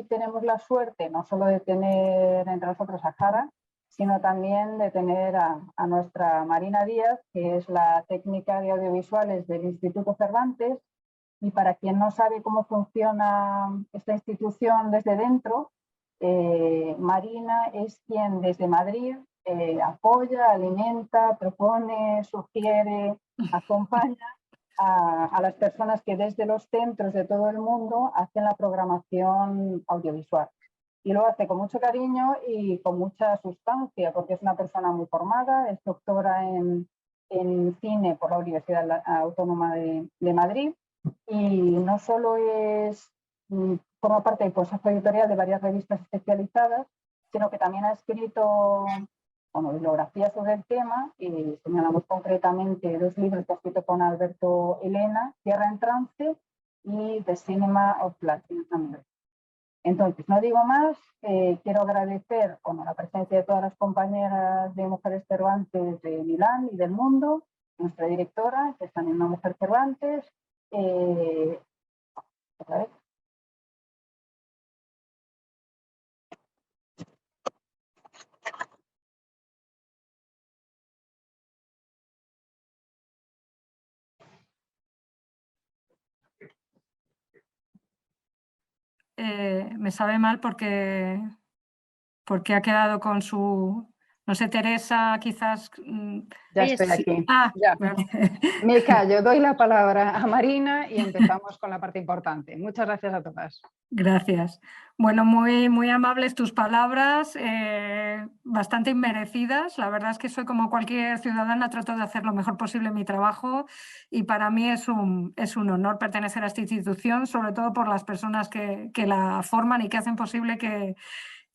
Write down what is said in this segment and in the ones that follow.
tenemos la suerte no solo de tener entre nosotros a Jara, sino también de tener a nuestra Marina Díaz, que es la técnica de audiovisuales del Instituto Cervantes. Y para quien no sabe cómo funciona esta institución desde dentro, Marina es quien desde Madrid apoya, alimenta, propone, sugiere, acompaña a las personas que desde los centros de todo el mundo hacen la programación audiovisual. Y lo hace con mucho cariño y con mucha sustancia, porque es una persona muy formada, es doctora en cine por la Universidad Autónoma de Madrid, y no solo forma parte del consejo editorial de varias revistas especializadas, sino que también ha escrito bibliografía sobre el tema, y señalamos concretamente 2 libros que ha escrito con Alberto Elena, Tierra en Trance y The Cinema of Latin America. Entonces, no digo más, quiero agradecer la presencia de todas las compañeras de Mujeres Cervantes de Milán y del mundo, nuestra directora, que es también una mujer Cervantes. Otra vez. Me sabe mal porque ha quedado con su... No sé, Teresa, quizás... Ya estoy aquí. Ya. Vale. Me callo, doy la palabra a Marina y empezamos con la parte importante. Muchas gracias a todas. Gracias. Bueno, muy, muy amables tus palabras, bastante inmerecidas. La verdad es que soy como cualquier ciudadana, trato de hacer lo mejor posible mi trabajo, y para mí es un honor pertenecer a esta institución, sobre todo por las personas que la forman y que hacen posible que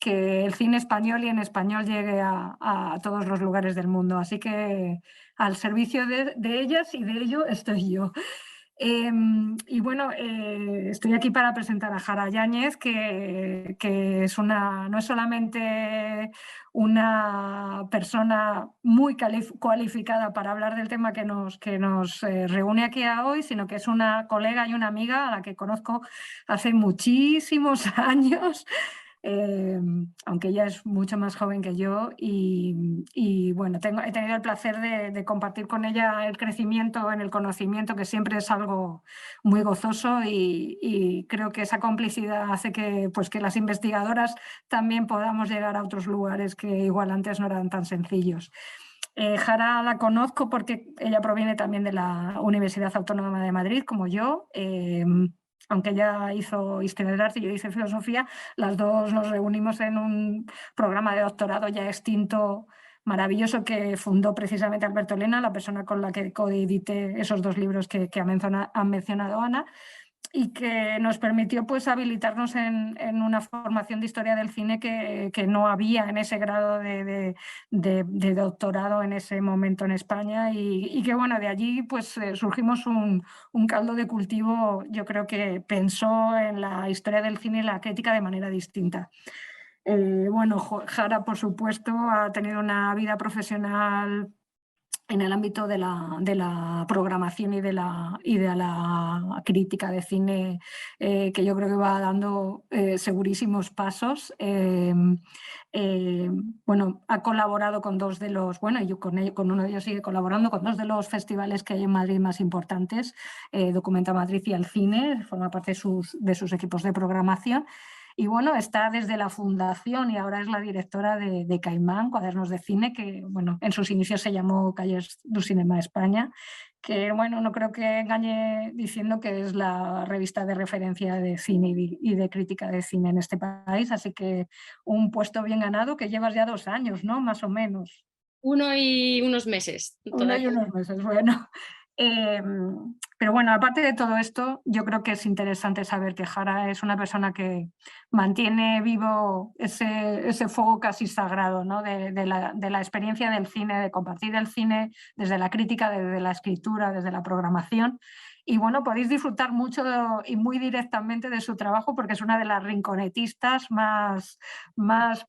el cine español y en español llegue a todos los lugares del mundo. Así que al servicio de ellas y de ello estoy yo. Y bueno, estoy aquí para presentar a Jara Yáñez, que es no es solamente una persona muy cualificada para hablar del tema que nos reúne aquí hoy, sino que es una colega y una amiga a la que conozco hace muchísimos años. Aunque ella es mucho más joven que yo, y bueno, he tenido el placer de compartir con ella el crecimiento en el conocimiento, que siempre es algo muy gozoso, y creo que esa complicidad hace que las investigadoras también podamos llegar a otros lugares que igual antes no eran tan sencillos. Jara la conozco porque ella proviene también de la Universidad Autónoma de Madrid, como yo. Aunque ella hizo Historia del Arte y yo hice Filosofía, las dos nos reunimos en un programa de doctorado ya extinto, maravilloso, que fundó precisamente Alberto Elena, la persona con la que coedité esos 2 libros que ha mencionado Ana, y que nos permitió habilitarnos en una formación de historia del cine que no había en ese grado de doctorado en ese momento en España, y que bueno, de allí surgimos un caldo de cultivo. Yo creo que pensó en la historia del cine y la crítica de manera distinta. Bueno, Jara, por supuesto, ha tenido una vida profesional en el ámbito de la programación y de la crítica de cine, que yo creo que va dando segurísimos pasos. Bueno, ha colaborado con 2 de los... Bueno, yo con uno de ellos sigue colaborando con 2 de los festivales que hay en Madrid más importantes, Documenta Madrid y El Cine, forma parte de sus equipos de programación. Y bueno, está desde la fundación y ahora es la directora de Caimán, Cuadernos de Cine, que bueno, en sus inicios se llamó Calles du Cinema España, que bueno, no creo que engañe diciendo que es la revista de referencia de cine y de crítica de cine en este país. Así que un puesto bien ganado, que llevas ya 2 años, ¿no? Más o menos. 1 y unos meses. 1 y unos meses, bueno. Pero bueno, aparte de todo esto, yo creo que es interesante saber que Jara es una persona que mantiene vivo ese fuego casi sagrado, ¿no? de la experiencia del cine, de compartir el cine desde la crítica, desde la escritura, desde la programación. Y bueno, podéis disfrutar mucho y muy directamente de su trabajo, porque es una de las rinconetistas más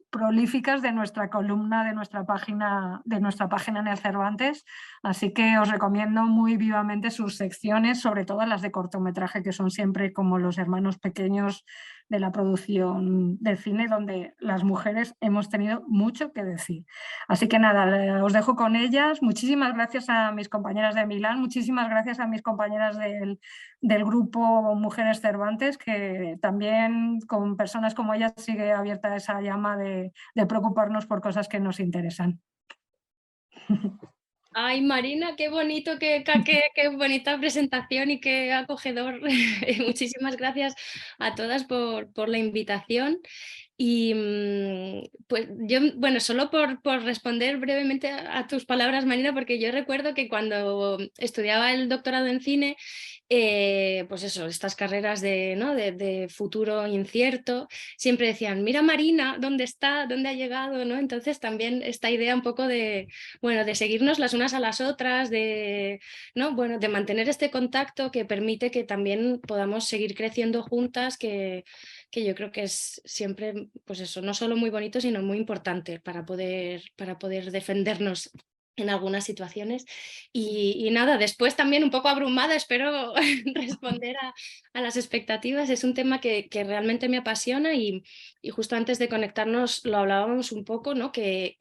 prolíficas de nuestra columna, de nuestra página en el Cervantes. Así que os recomiendo muy vivamente sus secciones producciones, sobre todo las de cortometraje, que son siempre como los hermanos pequeños de la producción del cine, donde las mujeres hemos tenido mucho que decir. Así que nada, os dejo con ellas. Muchísimas gracias a mis compañeras de Milán, muchísimas gracias a mis compañeras del grupo Mujeres Cervantes, que también con personas como ellas sigue abierta esa llama de preocuparnos por cosas que nos interesan. Ay, Marina, qué bonito, qué bonita presentación y qué acogedor. Muchísimas gracias a todas por la invitación. Y pues yo, bueno, solo por responder brevemente a tus palabras, Marina, porque yo recuerdo que cuando estudiaba el doctorado en cine, pues eso, estas carreras de futuro incierto, siempre decían, mira Marina, ¿dónde está? ¿Dónde ha llegado? ¿No? Entonces también esta idea un poco de, bueno, de seguirnos las unas a las otras, ¿no? Bueno, de mantener este contacto que permite que también podamos seguir creciendo juntas, que yo creo que es siempre, pues eso, no solo muy bonito, sino muy importante para poder defendernos en algunas situaciones. Y nada, después también un poco abrumada, espero responder a las expectativas. Es un tema que realmente me apasiona y justo antes de conectarnos lo hablábamos un poco, ¿no? Que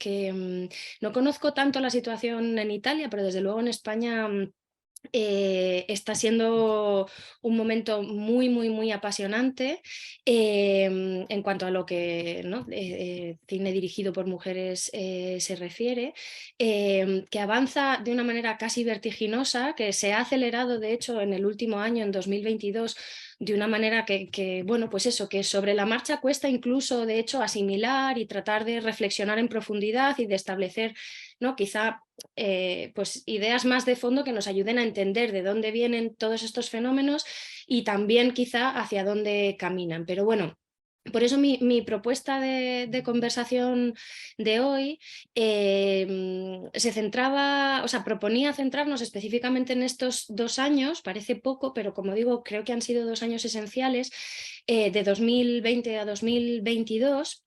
no conozco tanto la situación en Italia, pero desde luego en España está siendo un momento muy, muy, muy apasionante en cuanto a lo que, ¿no? Cine dirigido por mujeres se refiere, que avanza de una manera casi vertiginosa, que se ha acelerado de hecho en el último año, en 2022, de una manera bueno, pues eso, que sobre la marcha cuesta incluso de hecho asimilar y tratar de reflexionar en profundidad y de establecer, ¿no? Quizá pues ideas más de fondo que nos ayuden a entender de dónde vienen todos estos fenómenos y también quizá hacia dónde caminan. Pero bueno, por eso mi propuesta de conversación de hoy se centraba, o sea, proponía centrarnos específicamente en estos 2 años, parece poco, pero como digo, creo que han sido 2 años esenciales, de 2020 a 2022.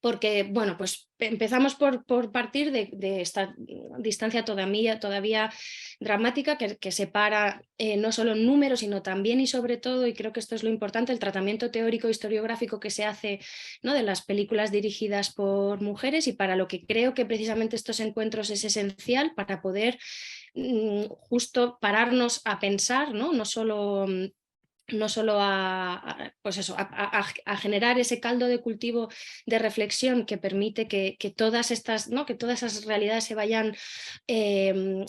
Porque, bueno, pues empezamos por partir de esta distancia todavía dramática que separa no solo en números, sino también y sobre todo, y creo que esto es lo importante, el tratamiento teórico historiográfico que se hace, ¿no? De las películas dirigidas por mujeres, y para lo que creo que precisamente estos encuentros es esencial para poder justo pararnos a pensar, no solo pues eso, a generar ese caldo de cultivo de reflexión que permite que todas estas, ¿no? Que todas esas realidades se vayan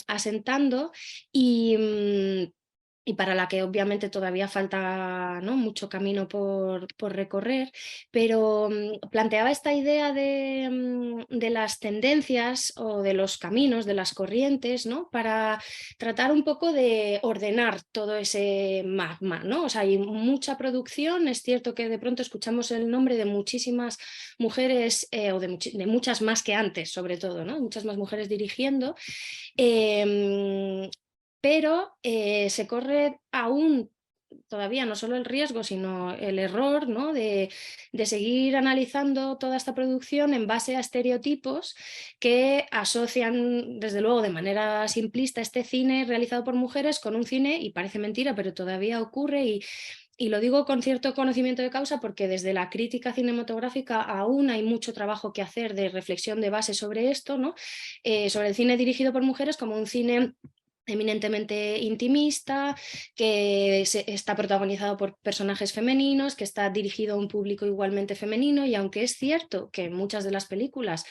asentando y para la que obviamente todavía falta, ¿no? Mucho camino por recorrer, pero planteaba esta idea de las tendencias o de los caminos, de las corrientes, ¿no? Para tratar un poco de ordenar todo ese magma, ¿no? O sea, hay mucha producción, es cierto que de pronto escuchamos el nombre de muchísimas mujeres, o de muchas más que antes, sobre todo, ¿no? Muchas más mujeres dirigiendo, pero se corre aún todavía no solo el riesgo, sino el error, ¿no? de seguir analizando toda esta producción en base a estereotipos que asocian, desde luego, de manera simplista este cine realizado por mujeres con un cine, y parece mentira, pero todavía ocurre, y lo digo con cierto conocimiento de causa porque desde la crítica cinematográfica aún hay mucho trabajo que hacer de reflexión de base sobre esto, ¿no? Sobre el cine dirigido por mujeres como un cine eminentemente intimista, que está protagonizado por personajes femeninos, que está dirigido a un público igualmente femenino, y aunque es cierto que muchas de las películas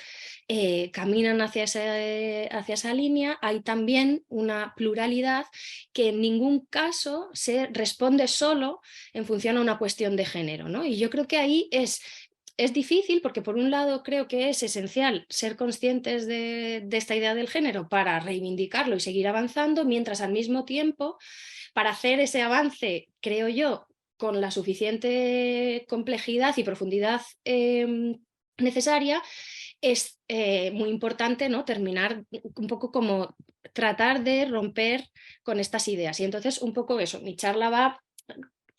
caminan hacia esa línea, hay también una pluralidad que en ningún caso se responde solo en función a una cuestión de género, ¿no? Y yo creo que ahí es difícil porque por un lado creo que es esencial ser conscientes de esta idea del género para reivindicarlo y seguir avanzando, mientras al mismo tiempo, para hacer ese avance, creo yo, con la suficiente complejidad y profundidad necesaria, es muy importante, ¿no? Terminar un poco como tratar de romper con estas ideas. Y entonces un poco eso, mi charla va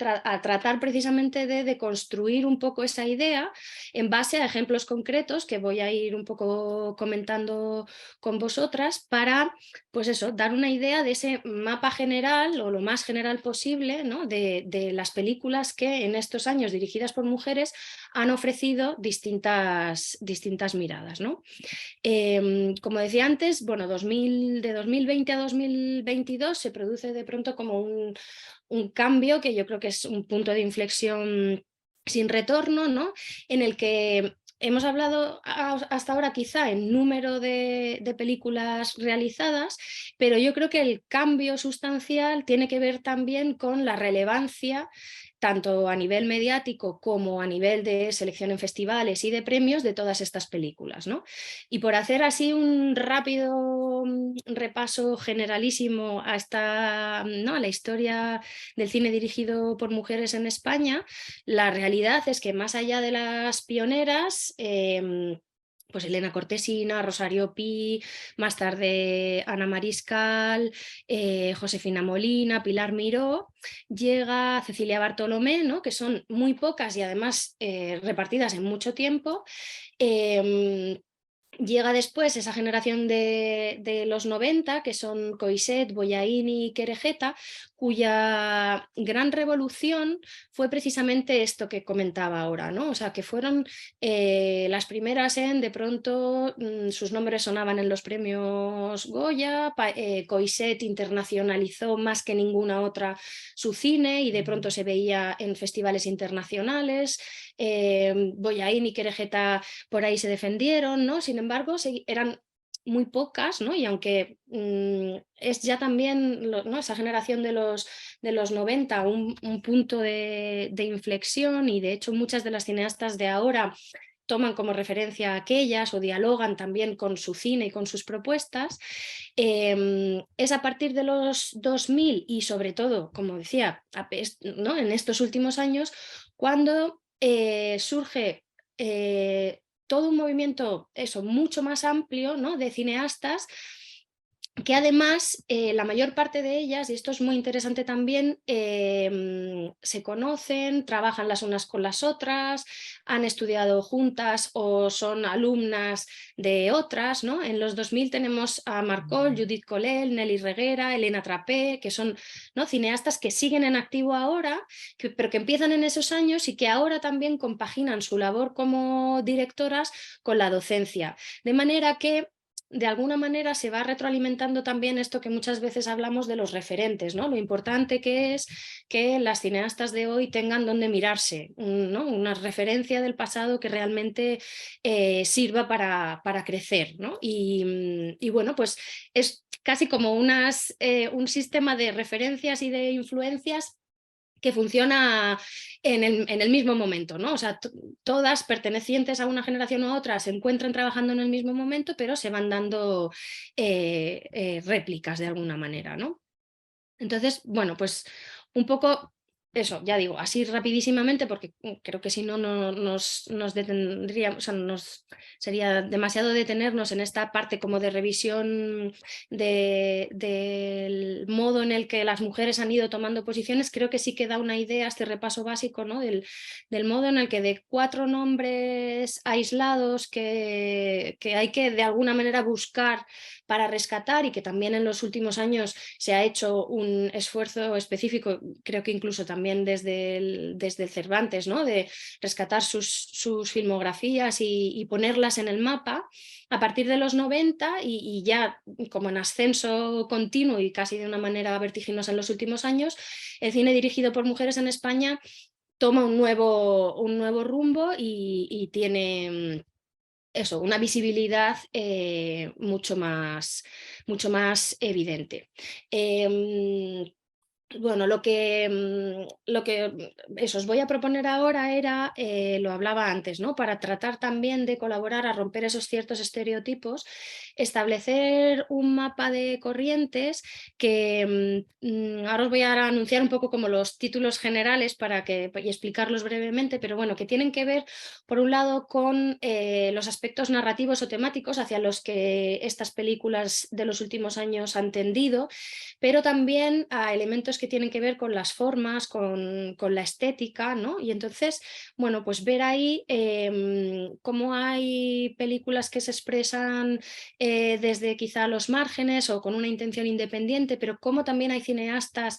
a tratar precisamente de construir un poco esa idea en base a ejemplos concretos que voy a ir un poco comentando con vosotras para, pues eso, dar una idea de ese mapa general o lo más general posible, ¿no? de las películas que en estos años dirigidas por mujeres han ofrecido distintas miradas, ¿no? Como decía antes, bueno, de 2020 a 2022 se produce de pronto como un cambio que yo creo que es un punto de inflexión sin retorno, ¿no? En el que hemos hablado hasta ahora quizá en número de películas realizadas, pero yo creo que el cambio sustancial tiene que ver también con la relevancia tanto a nivel mediático como a nivel de selección en festivales y de premios de todas estas películas, ¿no? Y por hacer así un rápido repaso generalísimo ¿no? a la historia del cine dirigido por mujeres en España, la realidad es que más allá de las pioneras, pues Elena Cortesina, Rosario Pi, más tarde Ana Mariscal, Josefina Molina, Pilar Miró, llega Cecilia Bartolomé, ¿no? que son muy pocas y además repartidas en mucho tiempo. Llega después esa generación de los 90, que son Coixet, Bollaín y Querejeta, cuya gran revolución fue precisamente esto que comentaba ahora, ¿no? O sea, que fueron las primeras en, de pronto, sus nombres sonaban en los premios Goya, Coixet internacionalizó más que ninguna otra su cine y de pronto se veía en festivales internacionales, Bollaín y Querejeta por ahí se defendieron, ¿no? Sin embargo, eran muy pocas, ¿no? Y aunque es ya también, ¿no? esa generación de los 90 un punto de inflexión, y de hecho muchas de las cineastas de ahora toman como referencia a aquellas o dialogan también con su cine y con sus propuestas, es a partir de los 2000 y sobre todo, como decía, ¿no? en estos últimos años, cuando surge todo un movimiento mucho más amplio, ¿no? de cineastas que además la mayor parte de ellas, y esto es muy interesante también, se conocen, trabajan las unas con las otras, han estudiado juntas o son alumnas de otras, ¿no? En los 2000 tenemos a Marcol, Judith Colel, Nelly Reguera, Elena Trapé, que son, ¿no? cineastas que siguen en activo ahora, pero que empiezan en esos años y que ahora también compaginan su labor como directoras con la docencia. De manera que de alguna manera se va retroalimentando también esto que muchas veces hablamos de los referentes, ¿no? Lo importante que es que las cineastas de hoy tengan donde mirarse, ¿no? Una referencia del pasado que realmente sirva para crecer, ¿no? Y bueno, pues es casi como un sistema de referencias y de influencias que funciona en el mismo momento, ¿no? O sea, todas pertenecientes a una generación u otra se encuentran trabajando en el mismo momento, pero se van dando réplicas de alguna manera, ¿no? Entonces, bueno, pues un poco eso, ya digo, así rapidísimamente, porque creo que si no, nos detendríamos, o sea, sería demasiado detenernos en esta parte como de revisión del modo en el que las mujeres han ido tomando posiciones. Creo que sí que da una idea este repaso básico, ¿no? del modo en el que de 4 nombres aislados que hay que de alguna manera buscar para rescatar, y que también en los últimos años se ha hecho un esfuerzo específico, creo que incluso también desde el Cervantes, ¿no? de rescatar sus filmografías y ponerlas en el mapa. A partir de los 90 y ya como en ascenso continuo y casi de una manera vertiginosa en los últimos años, el cine dirigido por mujeres en España toma un nuevo rumbo y tiene eso, una visibilidad mucho más evidente. Bueno, lo que os voy a proponer ahora era, lo hablaba antes, ¿no? Para tratar también de colaborar a romper esos ciertos estereotipos, establecer un mapa de corrientes que ahora os voy a anunciar un poco como los títulos generales y explicarlos brevemente, pero bueno, que tienen que ver, por un lado, con los aspectos narrativos o temáticos hacia los que estas películas de los últimos años han tendido, pero también a elementos que tienen que ver con las formas, con la estética, ¿no? Y entonces, bueno, pues ver ahí cómo hay películas que se expresan desde quizá los márgenes o con una intención independiente, pero cómo también hay cineastas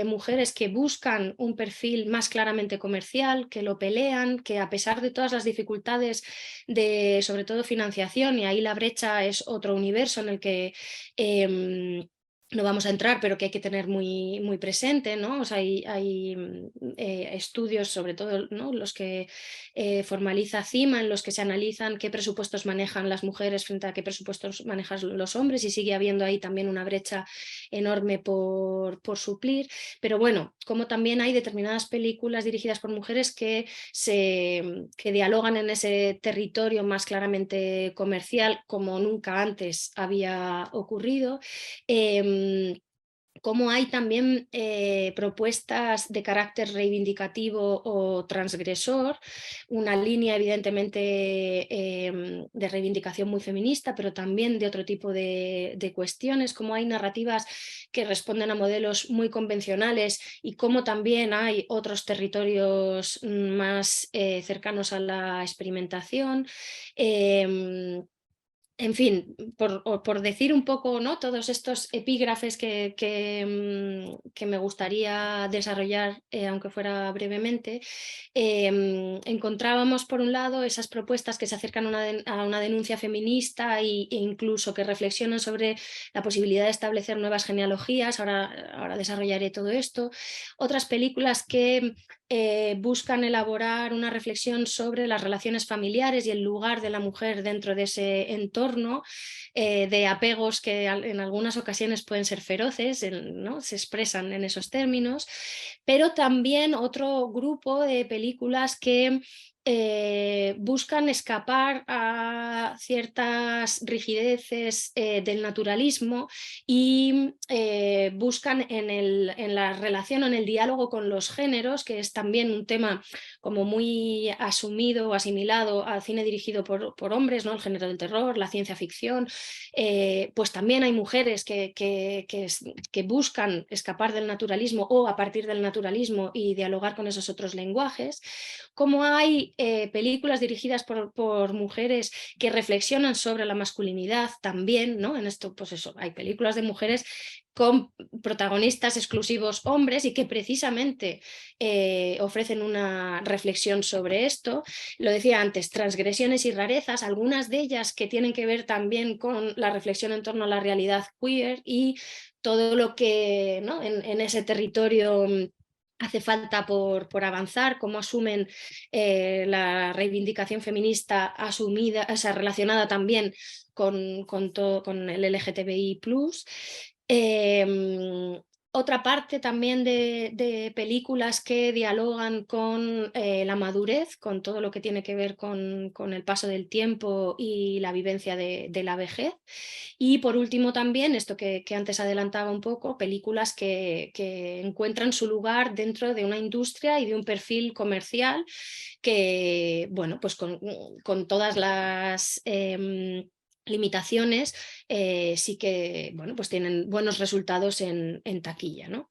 mujeres que buscan un perfil más claramente comercial, que lo pelean, que a pesar de todas las dificultades de, sobre todo, financiación, y ahí la brecha es otro universo en el que no vamos a entrar, pero que hay que tener muy, muy presente, ¿no? O sea, hay estudios, sobre todo, ¿no?, los que formaliza CIMA, en los que se analizan qué presupuestos manejan las mujeres frente a qué presupuestos manejan los hombres, y sigue habiendo ahí también una brecha enorme por suplir. Pero bueno, como también hay determinadas películas dirigidas por mujeres que dialogan en ese territorio más claramente comercial, como nunca antes había ocurrido. Cómo hay también propuestas de carácter reivindicativo o transgresor, una línea evidentemente de reivindicación muy feminista, pero también de otro tipo de cuestiones, cómo hay narrativas que responden a modelos muy convencionales y cómo también hay otros territorios más cercanos a la experimentación. En fin, por decir un poco, ¿no?, todos estos epígrafes que me gustaría desarrollar, aunque fuera brevemente, encontrábamos por un lado esas propuestas que se acercan a una denuncia feminista e incluso que reflexionan sobre la posibilidad de establecer nuevas genealogías. Ahora desarrollaré todo esto. Otras películas que buscan elaborar una reflexión sobre las relaciones familiares y el lugar de la mujer dentro de ese entorno, de apegos que en algunas ocasiones pueden ser feroces, ¿no?, se expresan en esos términos, pero también otro grupo de películas que buscan escapar a ciertas rigideces del naturalismo y buscan en la relación o en el diálogo con los géneros, que es también un tema como muy asumido o asimilado al cine dirigido por hombres, ¿no?, el género del terror, la ciencia ficción. Pues también hay mujeres que buscan escapar del naturalismo o a partir del naturalismo y dialogar con esos otros lenguajes. Como hay películas dirigidas por mujeres que reflexionan sobre la masculinidad también, ¿no? En esto, pues eso, hay películas de mujeres con protagonistas exclusivos hombres y que precisamente ofrecen una reflexión sobre esto. Lo decía antes, transgresiones y rarezas, algunas de ellas que tienen que ver también con la reflexión en torno a la realidad queer y todo lo que, ¿no?, en ese territorio hace falta por avanzar, cómo asumen la reivindicación feminista asumida, o sea, relacionada también con el LGTBI+. Otra parte también de películas que dialogan con la madurez, con todo lo que tiene que ver con el paso del tiempo y la vivencia de la vejez. Y por último también, esto que antes adelantaba un poco, películas que encuentran su lugar dentro de una industria y de un perfil comercial que, bueno, pues con todas las limitaciones, sí que, bueno, pues tienen buenos resultados en taquilla, ¿no?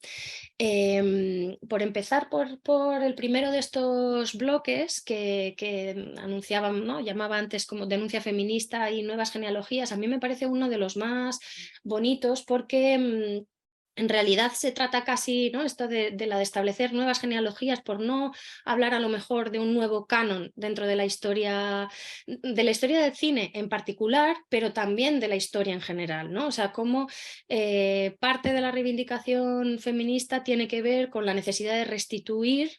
Por empezar por el primero de estos bloques que anunciaban, ¿no?, llamaba antes como denuncia feminista y nuevas genealogías, a mí me parece uno de los más bonitos porque en realidad se trata casi, ¿no?, esto de establecer nuevas genealogías, por no hablar a lo mejor de un nuevo canon dentro de la historia del cine en particular, pero también de la historia en general, ¿no? O sea, cómo parte de la reivindicación feminista tiene que ver con la necesidad de restituir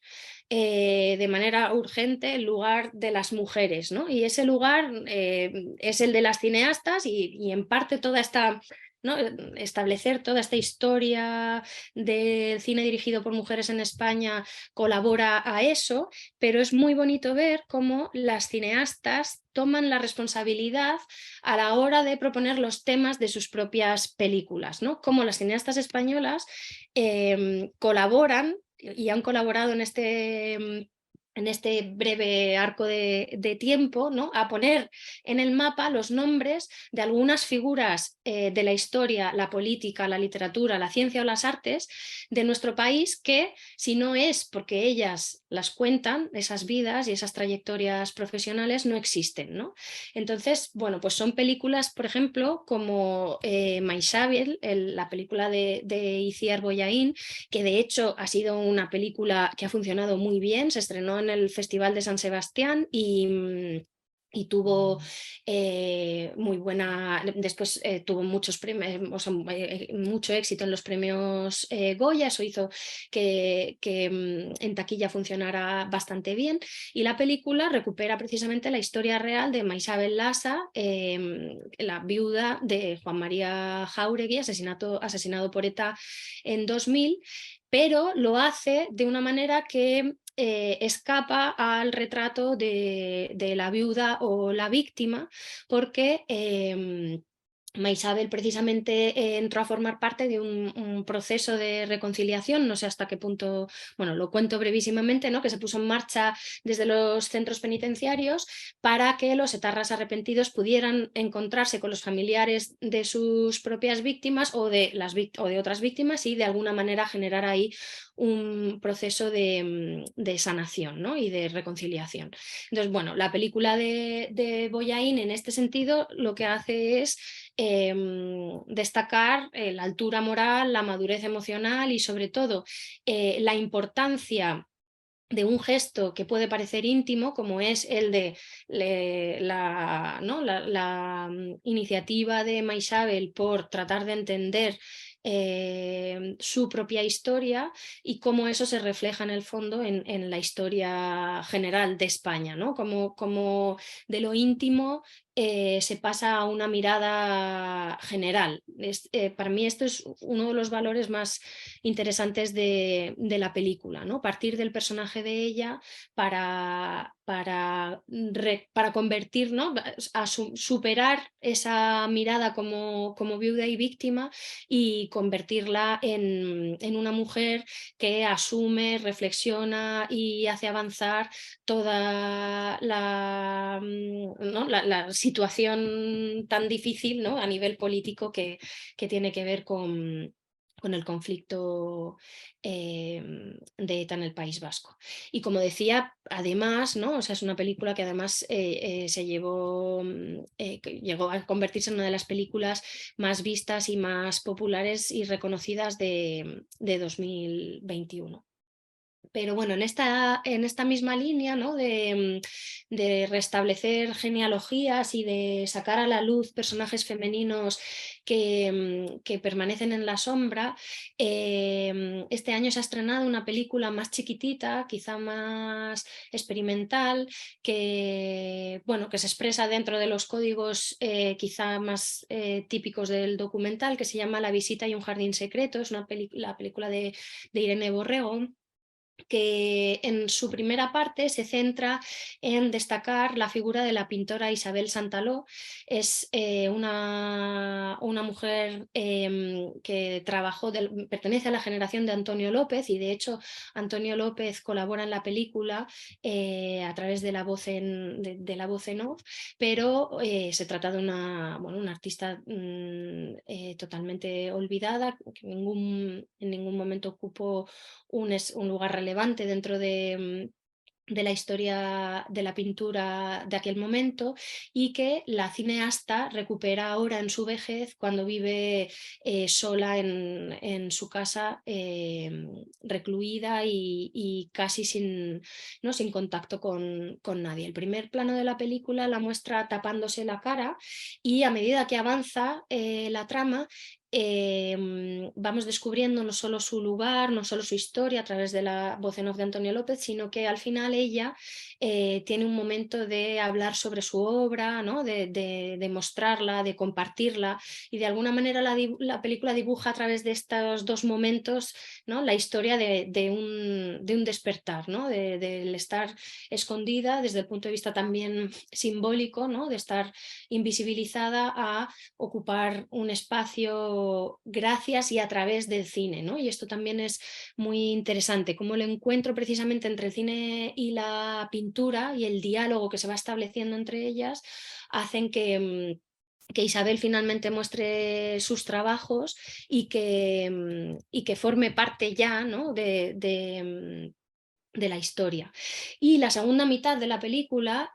de manera urgente el lugar de las mujeres, ¿no? Y ese lugar es el de las cineastas y en parte toda esta, ¿no?, establecer toda esta historia del cine dirigido por mujeres en España colabora a eso, pero es muy bonito ver cómo las cineastas toman la responsabilidad a la hora de proponer los temas de sus propias películas, ¿no? Cómo las cineastas españolas colaboran y han colaborado en este en este breve arco de tiempo, ¿no? A poner en el mapa los nombres de algunas figuras de la historia, la política, la literatura, la ciencia o las artes de nuestro país que, si no es porque ellas las cuentan, esas vidas y esas trayectorias profesionales no existen, ¿no? Entonces, bueno, pues son películas, por ejemplo, como Maixabel, la película de Itziar Bollaín, que de hecho ha sido una película que ha funcionado muy bien, se estrenó en el Festival de San Sebastián y tuvo muy buena, después tuvo muchos premios, o sea, mucho éxito en los premios Goya, eso hizo que en taquilla funcionara bastante bien, y la película recupera precisamente la historia real de Maixabel Lasa, la viuda de Juan María Jáuregui, asesinado por ETA en 2000, pero lo hace de una manera que escapa al retrato de la viuda o la víctima, porque Maixabel precisamente entró a formar parte de un proceso de reconciliación, no sé hasta qué punto, bueno, lo cuento brevísimamente, ¿no? Que se puso en marcha desde los centros penitenciarios para que los etarras arrepentidos pudieran encontrarse con los familiares de sus propias víctimas o de otras víctimas y de alguna manera generar ahí un proceso de sanación, ¿no? Y de reconciliación. Entonces, bueno, la película de Bollaín en este sentido lo que hace es destacar la altura moral, la madurez emocional y sobre todo la importancia de un gesto que puede parecer íntimo, como es el de la iniciativa de Maixabel por tratar de entender su propia historia y cómo eso se refleja en el fondo en la historia general de España, ¿no? Como de lo íntimo se pasa a una mirada general. Para mí esto es uno de los valores más interesantes de la película, ¿no? Partir del personaje de ella para convertir, ¿no? A superar esa mirada como viuda y víctima y convertirla en una mujer que asume, reflexiona y hace avanzar toda ¿no? la situación tan difícil, ¿no? A nivel político que tiene que ver con el conflicto de ETA en el País Vasco. Y como decía, además, ¿no? O sea, es una película que además llegó a convertirse en una de las películas más vistas y más populares y reconocidas de 2021. Pero bueno, en esta misma línea, ¿no? de restablecer genealogías y de sacar a la luz personajes femeninos que permanecen en la sombra, este año se ha estrenado una película más chiquitita, quizá más experimental, que, bueno, que se expresa dentro de los códigos quizá más típicos del documental, que se llama La visita y un jardín secreto. Es la película de Irene Borrego, que en su primera parte se centra en destacar la figura de la pintora Isabel Santaló. Es una mujer que pertenece a la generación de Antonio López, y de hecho Antonio López colabora en la película a través de la voz en off, pero se trata de una artista totalmente olvidada, que en ningún momento ocupó un lugar relevante dentro de la historia de la pintura de aquel momento, y que la cineasta recupera ahora en su vejez, cuando vive sola en su casa, recluida y casi sin contacto con nadie. El primer plano de la película la muestra tapándose la cara, y a medida que avanza la trama, vamos descubriendo no solo su lugar, no solo su historia a través de la voz en off de Antonio López, sino que al final ella tiene un momento de hablar sobre su obra, ¿no? de mostrarla, de compartirla, y de alguna manera la película dibuja a través de estos dos momentos, ¿no? La historia de un despertar, ¿no? del estar escondida desde el punto de vista también simbólico, ¿no? De estar invisibilizada a ocupar un espacio sido gracias y a través del cine, ¿no? Y esto también es muy interesante, cómo el encuentro precisamente entre el cine y la pintura y el diálogo que se va estableciendo entre ellas hacen que Isabel finalmente muestre sus trabajos y que forme parte ya, ¿no? de la historia. Y la segunda mitad de la película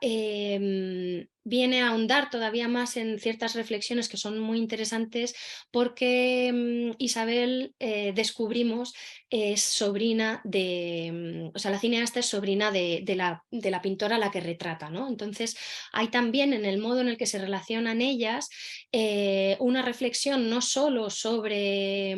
viene a ahondar todavía más en ciertas reflexiones que son muy interesantes porque Isabel, descubrimos, es sobrina de, o sea, la cineasta es sobrina de la pintora a la que retrata, ¿no? Entonces hay también en el modo en el que se relacionan ellas una reflexión no solo sobre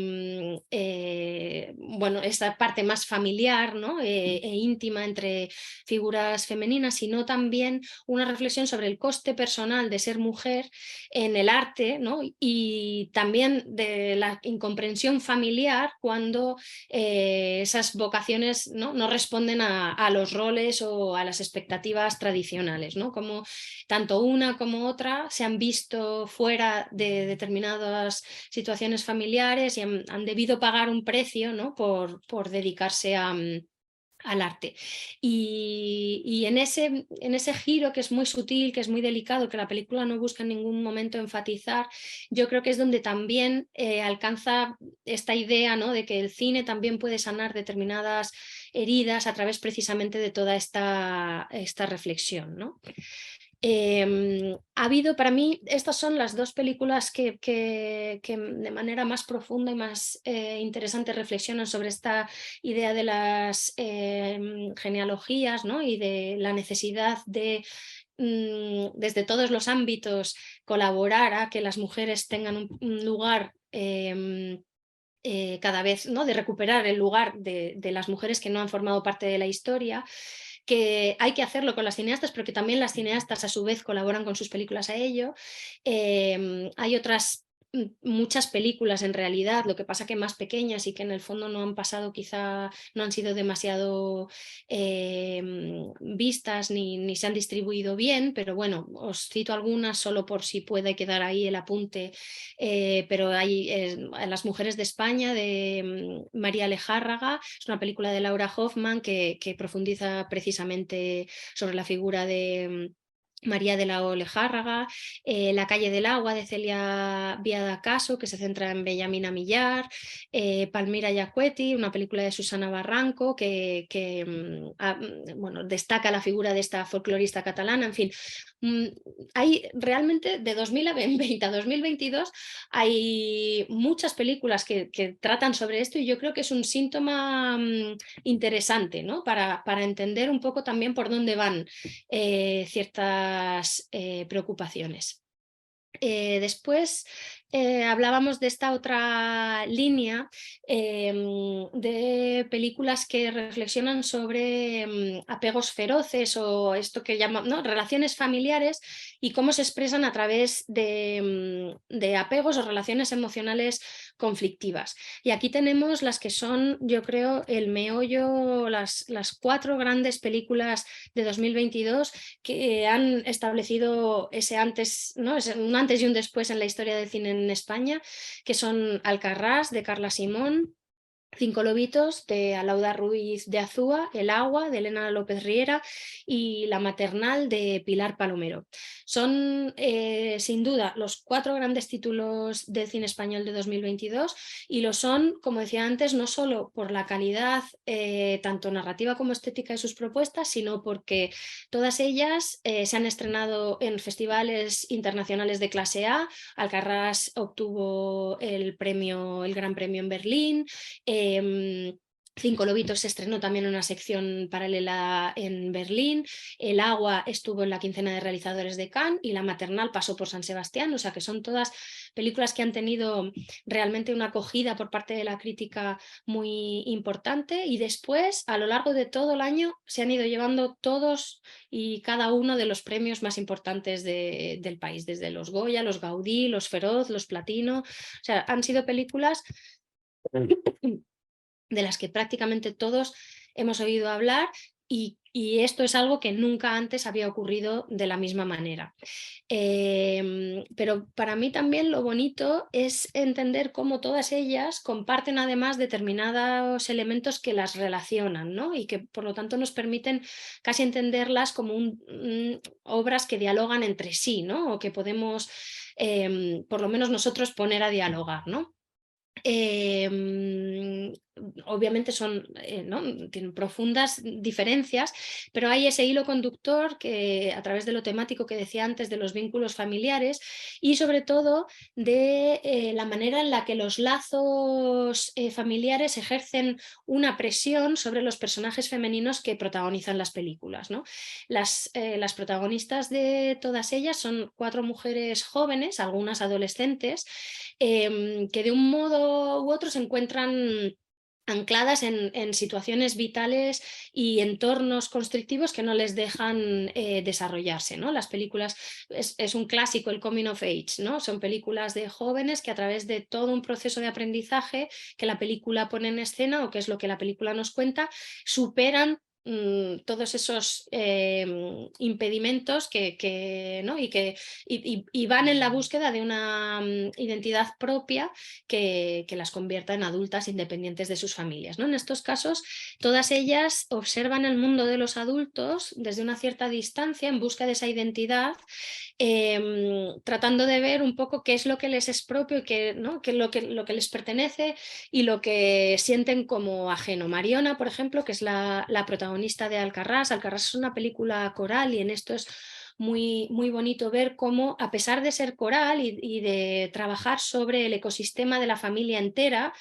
bueno, esta parte más familiar, ¿no? E íntima entre figuras femeninas, sino también una reflexión sobre el coste personal de ser mujer en el arte, ¿no? Y también de la incomprensión familiar cuando esas vocaciones, ¿no? Responden a los roles o a las expectativas tradicionales, ¿no? Como tanto una como otra se han visto fuera de determinadas situaciones familiares y han debido pagar un precio, ¿no? por dedicarse al arte. Y en ese giro que es muy sutil, que es muy delicado, que la película no busca en ningún momento enfatizar, yo creo que es donde también alcanza esta idea, ¿no? De que el cine también puede sanar determinadas heridas a través precisamente de toda esta reflexión, ¿no? Ha habido, para mí, estas son las dos películas que de manera más profunda y más interesante reflexionan sobre esta idea de las genealogías, ¿no? Y de la necesidad de, desde todos los ámbitos, colaborar a que las mujeres tengan un lugar cada vez, ¿no? De recuperar el lugar de las mujeres que no han formado parte de la historia, que hay que hacerlo con las cineastas, pero que también las cineastas a su vez colaboran con sus películas a ello. Hay otras muchas películas en realidad, lo que pasa que más pequeñas y que en el fondo no han pasado, quizá no han sido demasiado vistas ni se han distribuido bien, pero bueno, os cito algunas solo por si puede quedar ahí el apunte, pero hay Las mujeres de España de María Lejárraga, es una película de Laura Hoffman que profundiza precisamente sobre la figura de María de la Lejárraga, La calle del agua de Celia Viada Caso, que se centra en Bellamina Millar, Palmira Yacueti, una película de Susana Barranco que bueno, destaca la figura de esta folclorista catalana. En fin, hay realmente de 2020 a 2022 hay muchas películas que tratan sobre esto y yo creo que es un síntoma interesante, ¿no? Para entender un poco también por dónde van ciertas preocupaciones. Después hablábamos de esta otra línea de películas que reflexionan sobre apegos feroces o esto que llaman, ¿no? Relaciones familiares y cómo se expresan a través de apegos o relaciones emocionales conflictivas. Y aquí tenemos las que son, yo creo, el meollo, las 4 grandes películas de 2022 que han establecido ese antes, ¿no? Un antes y un después en la historia del cine en España, que son Alcarrás, de Carla Simón, Cinco lobitos, de Alauda Ruiz de Azúa, El agua, de Elena López Riera, y La maternal, de Pilar Palomero. Son sin duda los 4 grandes títulos del cine español de 2022 y lo son, como decía antes, no solo por la calidad tanto narrativa como estética de sus propuestas, sino porque todas ellas se han estrenado en festivales internacionales de clase A. Alcarrás obtuvo el Gran Premio en Berlín. Cinco lobitos se estrenó también en una sección paralela en Berlín, El agua estuvo en la quincena de realizadores de Cannes y La maternal pasó por San Sebastián, o sea que son todas películas que han tenido realmente una acogida por parte de la crítica muy importante y después a lo largo de todo el año se han ido llevando todos y cada uno de los premios más importantes del país, desde los Goya, los Gaudí, los Feroz, los Platino, o sea, han sido películas de las que prácticamente todos hemos oído hablar y esto es algo que nunca antes había ocurrido de la misma manera. Pero para mí también lo bonito es entender cómo todas ellas comparten además determinados elementos que las relacionan, ¿no? Y que por lo tanto nos permiten casi entenderlas como obras que dialogan entre sí, ¿no? O que podemos, por lo menos nosotros, poner a dialogar, ¿no? Obviamente ¿no? Tienen profundas diferencias, pero hay ese hilo conductor que a través de lo temático que decía antes de los vínculos familiares y sobre todo de la manera en la que los lazos familiares ejercen una presión sobre los personajes femeninos que protagonizan las películas, ¿no? Las protagonistas de todas ellas son 4 mujeres jóvenes, algunas adolescentes, que de un modo u otro se encuentran ancladas en situaciones vitales y entornos constrictivos que no les dejan desarrollarse, ¿no? Las películas, es un clásico el coming of age, ¿no? Son películas de jóvenes que a través de todo un proceso de aprendizaje que la película pone en escena o que es lo que la película nos cuenta, superan todos esos impedimentos ¿no? y van en la búsqueda de una identidad propia que las convierta en adultas independientes de sus familias, ¿no? En estos casos, todas ellas observan el mundo de los adultos desde una cierta distancia en busca de esa identidad, tratando de ver un poco qué es lo que les es propio y ¿no? lo que les pertenece y lo que sienten como ajeno. Mariona, por ejemplo, que es la protagonista de Alcarrás. Alcarrás es una película coral y en esto es muy, muy bonito ver cómo, a pesar de ser coral y de trabajar sobre el ecosistema de la familia entera,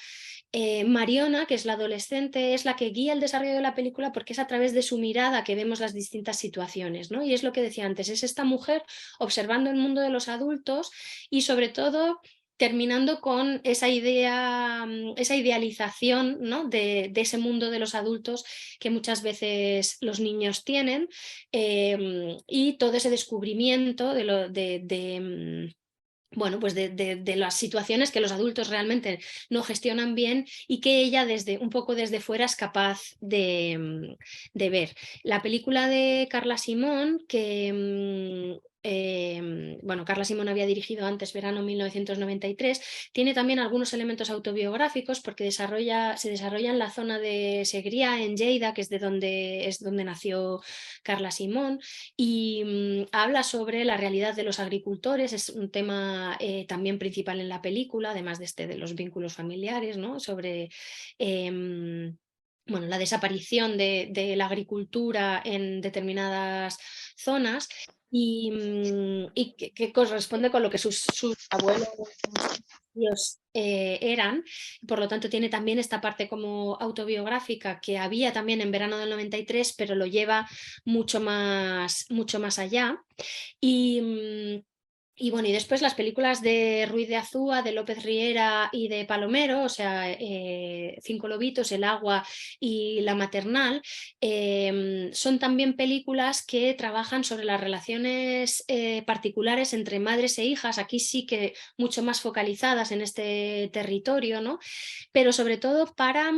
Mariona, que es la adolescente, es la que guía el desarrollo de la película porque es a través de su mirada que vemos las distintas situaciones, ¿no? Y es lo que decía antes, es esta mujer observando el mundo de los adultos y sobre todo terminando con esa idea, esa idealización, ¿no? de ese mundo de los adultos que muchas veces los niños tienen, y todo ese descubrimiento bueno, pues de las situaciones que los adultos realmente no gestionan bien y que ella un poco desde fuera es capaz de ver. La película de Carla Simón, que bueno, Carla Simón había dirigido antes Verano 1993, tiene también algunos elementos autobiográficos porque se desarrolla en la zona de Segrià, en Lleida, que es donde nació Carla Simón, y habla sobre la realidad de los agricultores, es un tema también principal en la película, además de los vínculos familiares, ¿no? Sobre bueno, la desaparición de la agricultura en determinadas zonas y que corresponde con lo que sus abuelos tíos, eran. Por lo tanto tiene también esta parte como autobiográfica que había también en Verano del 93, pero lo lleva mucho más allá. Y bueno, y después las películas de Ruiz de Azúa, de López Riera y de Palomero, o sea, Cinco lobitos, El agua y La maternal, son también películas que trabajan sobre las relaciones particulares entre madres e hijas, aquí sí que mucho más focalizadas en este territorio, ¿no? Pero sobre todo para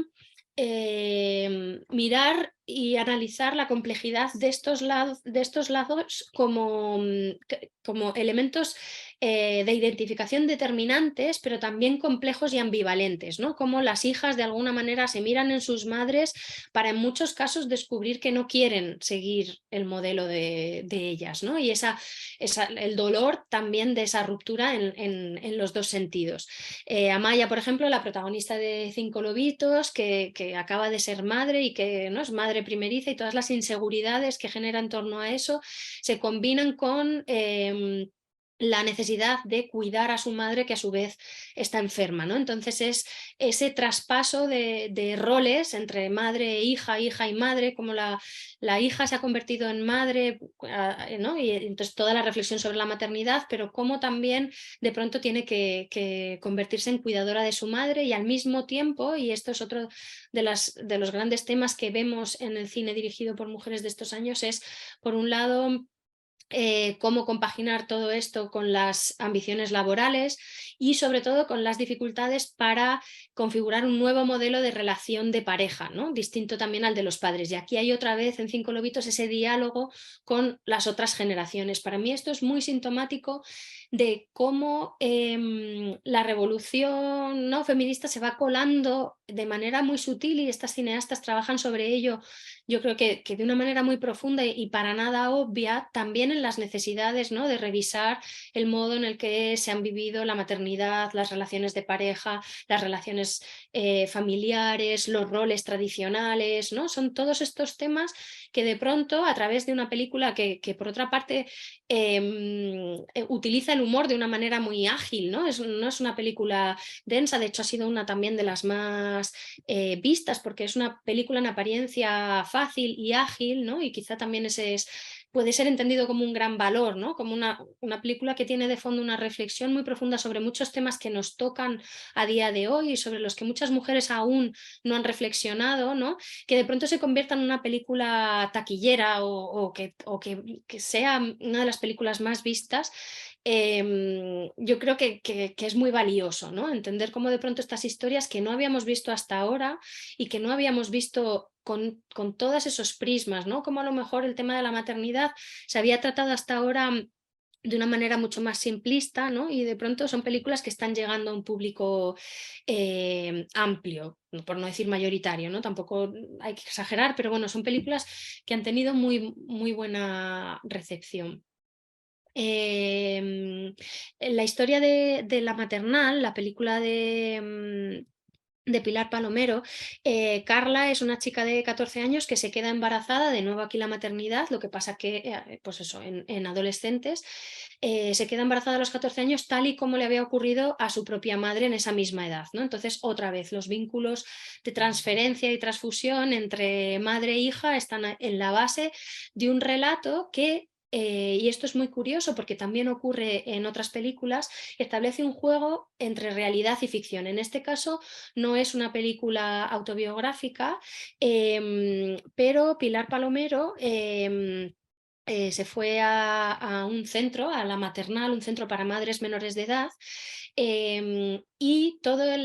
mirar y analizar la complejidad de estos lazos como elementos de identificación determinantes, pero también complejos y ambivalentes, ¿no? Como las hijas de alguna manera se miran en sus madres para en muchos casos descubrir que no quieren seguir el modelo de ellas, ¿no? Y el dolor también de esa ruptura en los dos sentidos. Amaya, por ejemplo, la protagonista de Cinco lobitos, que acaba de ser madre y que no es madre primeriza, y todas las inseguridades que genera en torno a eso se combinan con la necesidad de cuidar a su madre, que a su vez está enferma, ¿no? Entonces es ese traspaso de roles entre madre e hija, hija y madre, como la hija se ha convertido en madre, ¿no? Y entonces toda la reflexión sobre la maternidad, pero cómo también de pronto tiene que convertirse en cuidadora de su madre y al mismo tiempo, y esto es otro de los grandes temas que vemos en el cine dirigido por mujeres de estos años, es por un lado cómo compaginar todo esto con las ambiciones laborales y sobre todo con las dificultades para configurar un nuevo modelo de relación de pareja, ¿no? Distinto también al de los padres. Y aquí hay otra vez en Cinco Lobitos ese diálogo con las otras generaciones. Para mí esto es muy sintomático de cómo la revolución, ¿no?, feminista se va colando de manera muy sutil, y estas cineastas trabajan sobre ello, yo creo que de una manera muy profunda y para nada obvia, también en las necesidades, ¿no?, de revisar el modo en el que se han vivido la maternidad, las relaciones de pareja, las relaciones familiares, los roles tradicionales, ¿no? Son todos estos temas que de pronto, a través de una película que por otra parte utiliza el humor de una manera muy ágil, ¿no? No es una película densa, de hecho ha sido una también de las más vistas, porque es una película en apariencia fácil y ágil, ¿no? Y quizá también puede ser entendido como un gran valor, ¿no? Como una película que tiene de fondo una reflexión muy profunda sobre muchos temas que nos tocan a día de hoy y sobre los que muchas mujeres aún no han reflexionado, ¿no? Que de pronto se convierta en una película taquillera o que sea una de las películas más vistas. Yo creo que es muy valioso, ¿no? Entender cómo de pronto estas historias que no habíamos visto hasta ahora y que no habíamos visto con todos esos prismas, ¿no? Como a lo mejor el tema de la maternidad se había tratado hasta ahora de una manera mucho más simplista, ¿no? Y de pronto son películas que están llegando a un público amplio, por no decir mayoritario, ¿no? Tampoco hay que exagerar, pero bueno, son películas que han tenido muy, muy buena recepción. La historia de La Maternal, la película de Pilar Palomero, Carla es una chica de 14 años que se queda embarazada, de nuevo aquí la maternidad, lo que pasa que, pues eso, en adolescentes, se queda embarazada a los 14 años tal y como le había ocurrido a su propia madre en esa misma edad, ¿no? Entonces, otra vez, los vínculos de transferencia y transfusión entre madre e hija están en la base de un relato que y esto es muy curioso porque también ocurre en otras películas, establece un juego entre realidad y ficción. En este caso no es una película autobiográfica, pero Pilar Palomero se fue a un centro, a La Maternal, un centro para madres menores de edad, y toda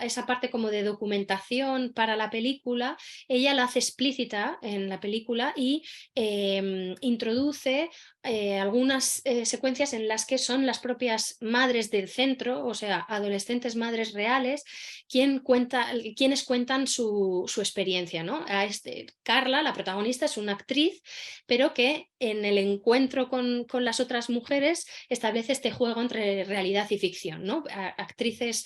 esa parte como de documentación para la película, ella la hace explícita en la película y introduce algunas secuencias en las que son las propias madres del centro, o sea, adolescentes madres reales, quienes cuentan su experiencia, ¿no? Carla, la protagonista, es una actriz, pero que en el encuentro con las otras mujeres establece este juego entre realidad y ficción, ¿no? Actrices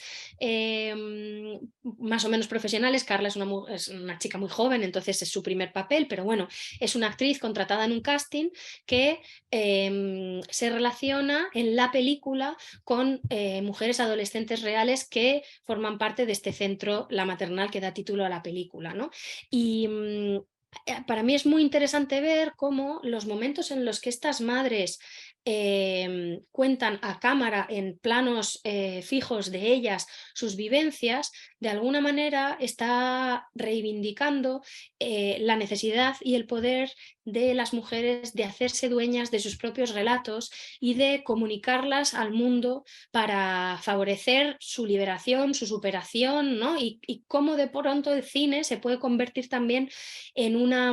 más o menos profesionales. Carla es una chica muy joven, entonces es su primer papel, pero bueno, es una actriz contratada en un casting que se relaciona en la película con mujeres adolescentes reales que forman parte de este centro, La Maternal, que da título a la película, ¿no? Y para mí es muy interesante ver cómo los momentos en los que estas madres cuentan a cámara en planos fijos de ellas sus vivencias, de alguna manera está reivindicando la necesidad y el poder de las mujeres de hacerse dueñas de sus propios relatos y de comunicarlas al mundo para favorecer su liberación, su superación, ¿no? Y cómo de pronto el cine se puede convertir también en una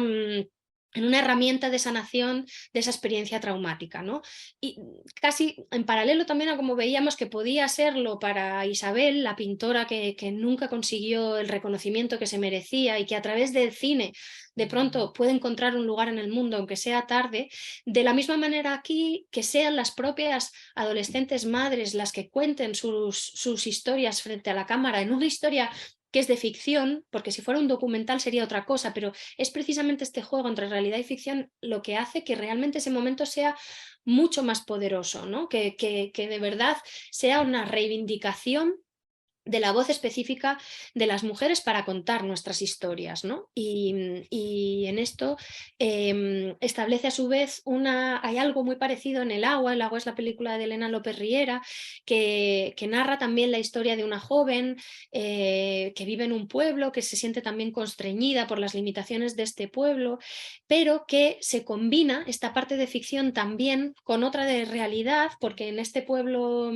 herramienta de sanación de esa experiencia traumática, ¿no? Y casi en paralelo también a como veíamos que podía serlo para Isabel, la pintora que nunca consiguió el reconocimiento que se merecía y que a través del cine de pronto puede encontrar un lugar en el mundo, aunque sea tarde, de la misma manera aquí que sean las propias adolescentes madres las que cuenten sus historias frente a la cámara, en una historia que es de ficción, porque si fuera un documental sería otra cosa, pero es precisamente este juego entre realidad y ficción lo que hace que realmente ese momento sea mucho más poderoso, ¿no? Que de verdad sea una reivindicación de la voz específica de las mujeres para contar nuestras historias, ¿no? Y en esto establece a su vez hay algo muy parecido en El agua es la película de Elena López Riera, que narra también la historia de una joven que vive en un pueblo, que se siente también constreñida por las limitaciones de este pueblo, pero que se combina esta parte de ficción también con otra de realidad, porque en este pueblo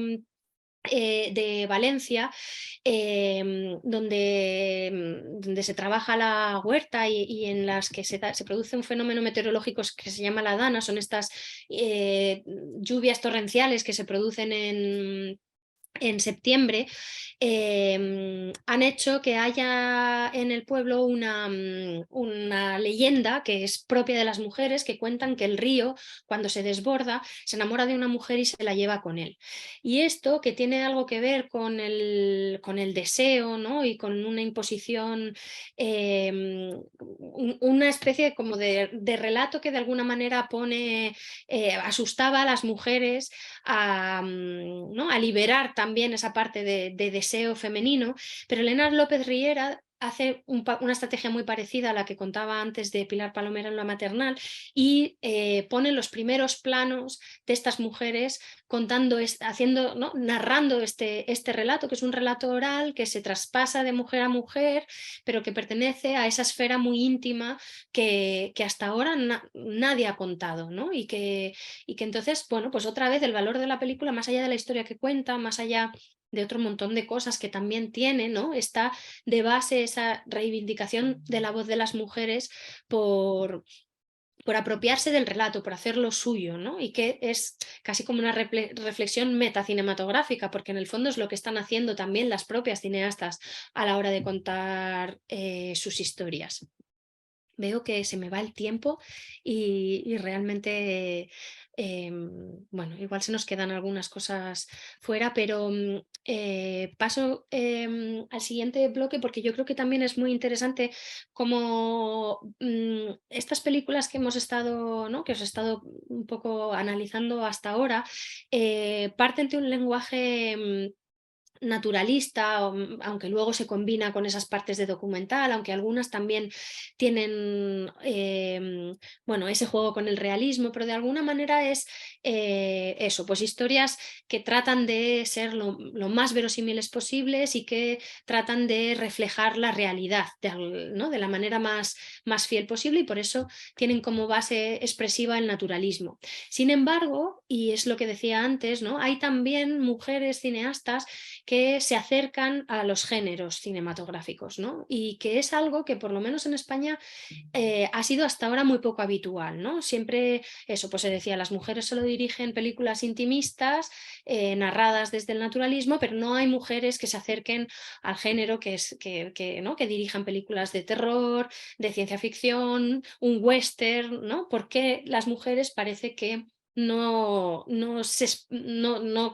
de Valencia, donde se trabaja la huerta y en las que se produce un fenómeno meteorológico que se llama la dana, son estas lluvias torrenciales que se producen en septiembre, han hecho que haya en el pueblo una leyenda que es propia de las mujeres, que cuentan que el río, cuando se desborda, se enamora de una mujer y se la lleva con él. Y esto, que tiene algo que ver con el deseo, ¿no? Y con una imposición, una especie como de relato que de alguna manera asustaba a las mujeres ¿no? A liberar también esa parte de deseo femenino, pero Elena López Riera hace una estrategia muy parecida a la que contaba antes de Pilar Palomera en La maternal y pone los primeros planos de estas mujeres contando, ¿no? Narrando este relato, que es un relato oral que se traspasa de mujer a mujer, pero que pertenece a esa esfera muy íntima que hasta ahora nadie ha contado, ¿no? Y que entonces, bueno, pues otra vez el valor de la película, más allá de la historia que cuenta, más allá de otro montón de cosas que también tiene, ¿no? Está de base esa reivindicación de la voz de las mujeres por apropiarse del relato, por hacerlo suyo, ¿no? Y que es casi como una reflexión metacinematográfica, porque en el fondo es lo que están haciendo también las propias cineastas a la hora de contar sus historias. Veo que se me va el tiempo y realmente, bueno, igual se nos quedan algunas cosas fuera, pero paso al siguiente bloque porque yo creo que también es muy interesante como estas películas que hemos estado, ¿no? Que os he estado un poco analizando hasta ahora, parten de un lenguaje naturalista, aunque luego se combina con esas partes de documental, aunque algunas también tienen bueno, ese juego con el realismo, pero de alguna manera es eso, pues historias que tratan de ser lo más verosímiles posibles y que tratan de reflejar la realidad, ¿no? De la manera más fiel posible, y por eso tienen como base expresiva el naturalismo. Sin embargo, y es lo que decía antes, ¿no? Hay también mujeres cineastas que se acercan a los géneros cinematográficos, ¿no? Y que es algo que por lo menos en España ha sido hasta ahora muy poco habitual, ¿no? Siempre eso, pues se decía, las mujeres solo dirigen películas intimistas, narradas desde el naturalismo, pero no hay mujeres que se acerquen al género ¿no? Que dirijan películas de terror, de ciencia ficción, un western, ¿no? Porque las mujeres parece que no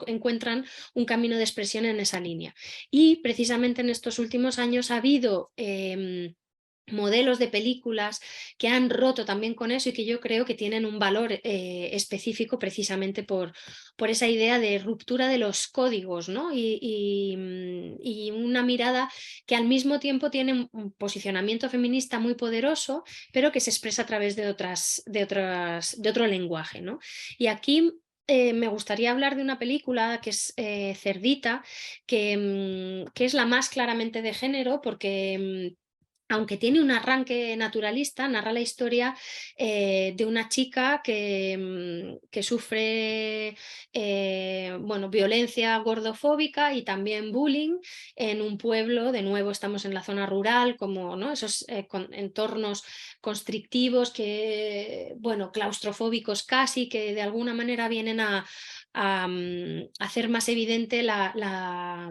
encuentran un camino de expresión en esa línea. Y precisamente en estos últimos años ha habido modelos de películas que han roto también con eso y que yo creo que tienen un valor específico precisamente por esa idea de ruptura de los códigos, ¿no? Y una mirada que al mismo tiempo tiene un posicionamiento feminista muy poderoso, pero que se expresa a través de otro lenguaje, ¿no? Y aquí me gustaría hablar de una película que es Cerdita, que es la más claramente de género porque aunque tiene un arranque naturalista, narra la historia de una chica que sufre bueno, violencia gordofóbica y también bullying en un pueblo. De nuevo estamos en la zona rural, como, ¿no? Esos entornos constrictivos, bueno, claustrofóbicos casi, que de alguna manera vienen a hacer más evidente la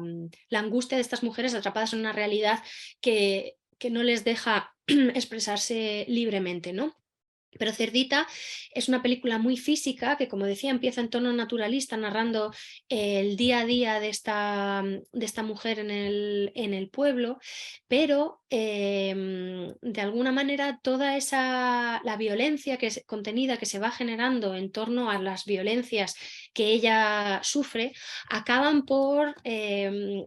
angustia de estas mujeres atrapadas en una realidad que no les deja expresarse libremente, ¿no? Pero Cerdita es una película muy física que, como decía, empieza en tono naturalista, narrando el día a día de esta mujer en el pueblo, pero de alguna manera toda la violencia contenida que se va generando en torno a las violencias que ella sufre, acaban por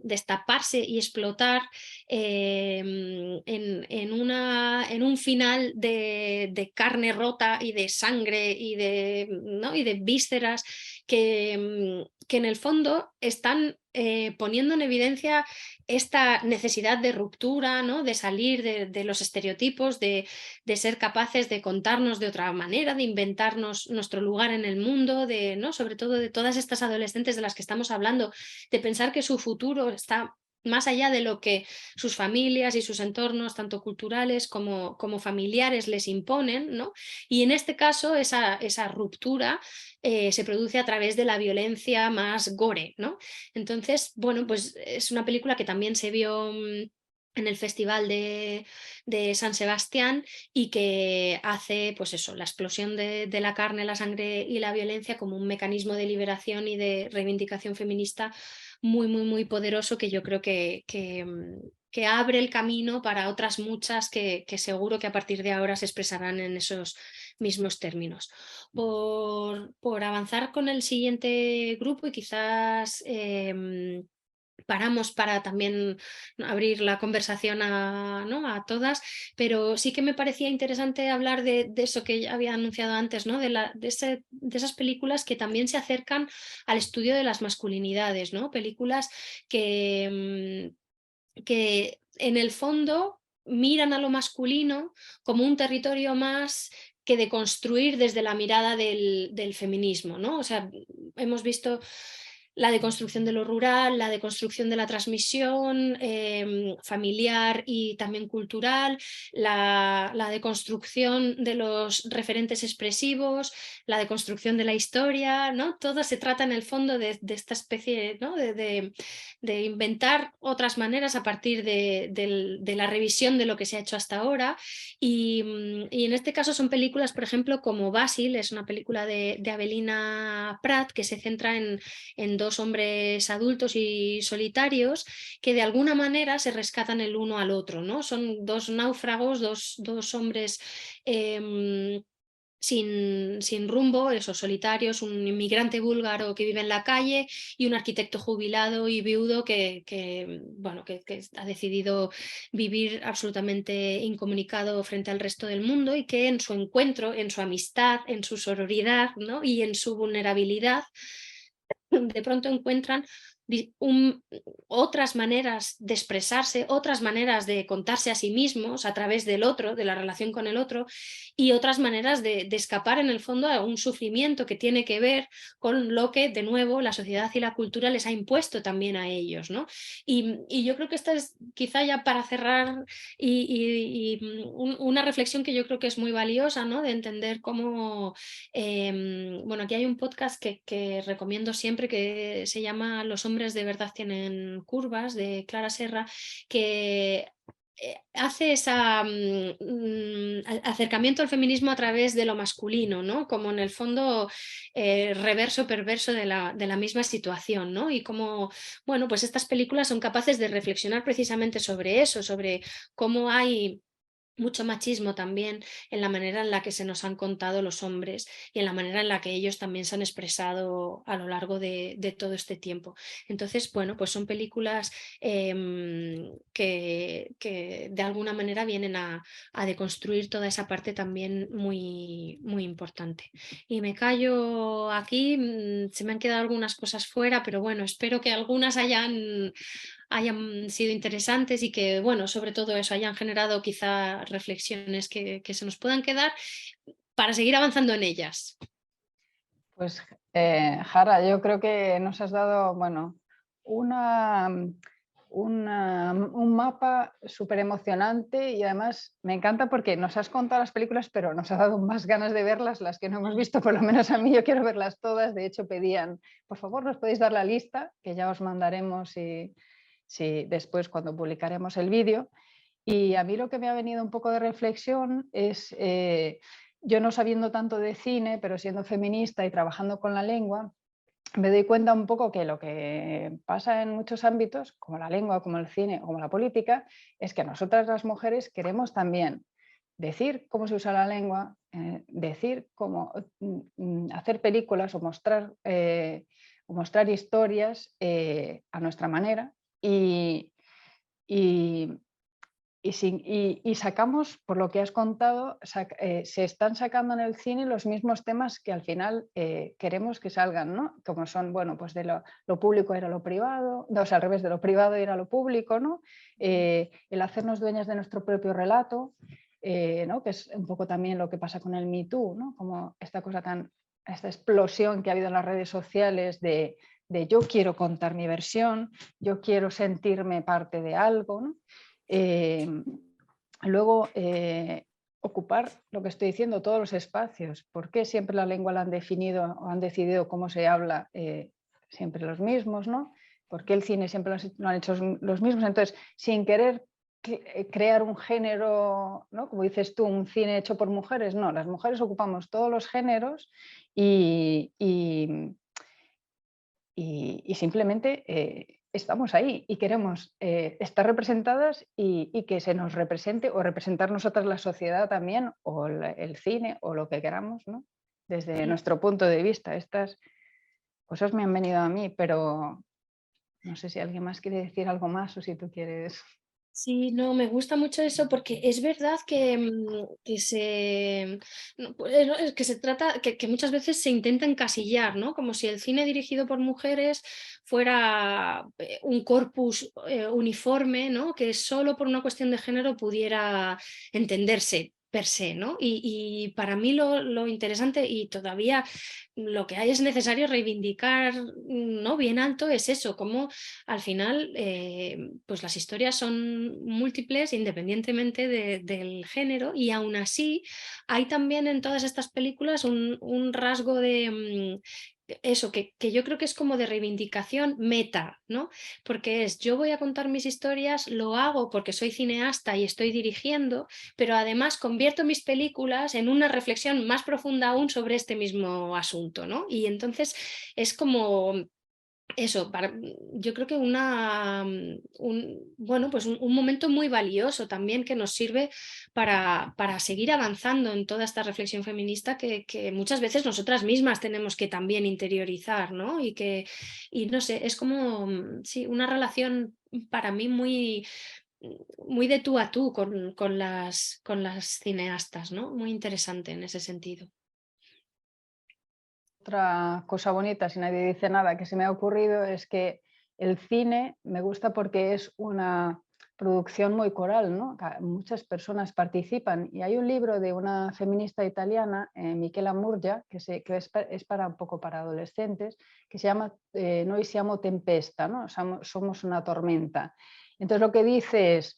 destaparse y explotar en un final de carne rota y de sangre ¿no? y de vísceras que en el fondo están poniendo en evidencia esta necesidad de ruptura, ¿no? De salir de los estereotipos, de ser capaces de contarnos de otra manera, de inventarnos nuestro lugar en el mundo, ¿no? Sobre todo de todas estas adolescentes de las que estamos hablando, de pensar que su futuro está más allá de lo que sus familias y sus entornos, tanto culturales como familiares, les imponen, ¿no? Y en este caso esa ruptura se produce a través de la violencia más gore, ¿no? Entonces, bueno, pues es una película que también se vio en el Festival de San Sebastián y que hace, pues eso, la explosión de la carne, la sangre y la violencia como un mecanismo de liberación y de reivindicación feminista muy, muy, muy poderoso, que yo creo que abre el camino para otras muchas que seguro que a partir de ahora se expresarán en esos mismos términos. Por avanzar con el siguiente grupo y quizás paramos para también abrir la conversación ¿no? a todas, pero sí que me parecía interesante hablar de eso que ya había anunciado antes, ¿no? de esas películas que también se acercan al estudio de las masculinidades, ¿no? Películas que en el fondo miran a lo masculino como un territorio más que de construir desde la mirada del feminismo, ¿no? O sea, hemos visto la deconstrucción de lo rural, la deconstrucción de la transmisión familiar y también cultural, la deconstrucción de los referentes expresivos, la deconstrucción de la historia, ¿no? Todo se trata en el fondo de esta especie, ¿no? de inventar otras maneras a partir de la revisión de lo que se ha hecho hasta ahora. Y en este caso son películas, por ejemplo, como Basil, es una película de Avelina Prat que se centra en dos hombres adultos y solitarios que de alguna manera se rescatan el uno al otro, ¿no? Son dos náufragos, dos hombres sin rumbo, esos solitarios, un inmigrante búlgaro que vive en la calle y un arquitecto jubilado y viudo bueno, que ha decidido vivir absolutamente incomunicado frente al resto del mundo y que en su encuentro, en su amistad, en su sororidad, ¿no? y en su vulnerabilidad, de pronto encuentran otras maneras de expresarse, otras maneras de contarse a sí mismos a través del otro, de la relación con el otro, y otras maneras de escapar en el fondo a un sufrimiento que tiene que ver con lo que de nuevo la sociedad y la cultura les ha impuesto también a ellos, ¿no? Y yo creo que esta es quizá ya para cerrar una reflexión que yo creo que es muy valiosa, ¿no? De entender cómo bueno, aquí hay un podcast que recomiendo siempre que se llama Los hombres de verdad tienen curvas, de Clara Serra, que hace ese acercamiento al feminismo a través de lo masculino, ¿no? Como en el fondo reverso perverso de la misma situación, ¿no? Y como, bueno, pues estas películas son capaces de reflexionar precisamente sobre eso, sobre cómo hay mucho machismo también en la manera en la que se nos han contado los hombres y en la manera en la que ellos también se han expresado a lo largo de todo este tiempo. Entonces, bueno, pues son películas que de alguna manera vienen a deconstruir toda esa parte también muy, muy importante. Y me callo aquí, se me han quedado algunas cosas fuera, pero bueno, espero que algunas hayan sido interesantes y que, bueno, sobre todo eso, hayan generado quizá reflexiones que se nos puedan quedar para seguir avanzando en ellas. Pues, Jara, yo creo que nos has dado, bueno, un mapa súper emocionante y además me encanta porque nos has contado las películas, pero nos ha dado más ganas de verlas, las que no hemos visto, por lo menos a mí, yo quiero verlas todas. De hecho, pedían, por favor, nos podéis dar la lista, que ya os mandaremos y después cuando publicaremos el vídeo. Y a mí lo que me ha venido un poco de reflexión es yo no sabiendo tanto de cine, pero siendo feminista y trabajando con la lengua, me doy cuenta un poco que lo que pasa en muchos ámbitos, como la lengua, como el cine o como la política, es que nosotras las mujeres queremos también decir cómo se usa la lengua, decir cómo hacer películas o mostrar historias a nuestra manera y, y sacamos, por lo que has contado, se están sacando en el cine los mismos temas que al final queremos que salgan, ¿no? Como son, bueno, pues de lo público era lo privado, o sea, al revés, de lo privado era lo público, ¿no? El hacernos dueñas de nuestro propio relato, ¿no? Que es un poco también lo que pasa con el Me Too, ¿no? Como esta explosión que ha habido en las redes sociales de yo quiero contar mi versión, yo quiero sentirme parte de algo, ¿no? Luego, ocupar lo que estoy diciendo, todos los espacios. ¿Por qué siempre la lengua la han definido o han decidido cómo se habla siempre los mismos, ¿no? ¿Por qué el cine siempre lo han hecho los mismos? Entonces, sin querer crear un género, ¿no? Como dices tú, un cine hecho por mujeres, no, las mujeres ocupamos todos los géneros y simplemente estamos ahí y queremos estar representadas y que se nos represente o representar nosotras la sociedad también o el cine o lo que queramos, ¿no? Desde nuestro punto de vista. Estas cosas me han venido a mí, pero no sé si alguien más quiere decir algo más o si tú quieres... Sí, no, me gusta mucho eso porque es verdad que, no, pues, que se trata, que muchas veces se intenta encasillar, ¿no? Como si el cine dirigido por mujeres fuera un corpus uniforme, ¿no? Que solo por una cuestión de género pudiera entenderse per se, ¿no? Y para mí lo interesante y todavía lo que hay es necesario reivindicar, ¿no? Bien alto es eso, como al final pues las historias son múltiples independientemente del género y aún así hay también en todas estas películas un rasgo de eso, que yo creo que es como de reivindicación meta, ¿no? Porque es, yo voy a contar mis historias, lo hago porque soy cineasta y estoy dirigiendo, pero además convierto mis películas en una reflexión más profunda aún sobre este mismo asunto, ¿no? Y entonces es como eso, yo creo que bueno, pues un momento muy valioso también que nos sirve para seguir avanzando en toda esta reflexión feminista que muchas veces nosotras mismas tenemos que también interiorizar, ¿no? Y no sé, es como, sí, una relación para mí muy de tú a tú con las cineastas, ¿no? Muy interesante en ese sentido. Otra cosa bonita, si nadie dice nada, que se me ha ocurrido es que el cine me gusta porque es una producción muy coral, ¿no? Muchas personas participan y hay un libro de una feminista italiana, Michela Murgia, que es para un poco para adolescentes, que se llama Noi siamo tempesta, ¿no? Somos una tormenta. Entonces lo que dice es,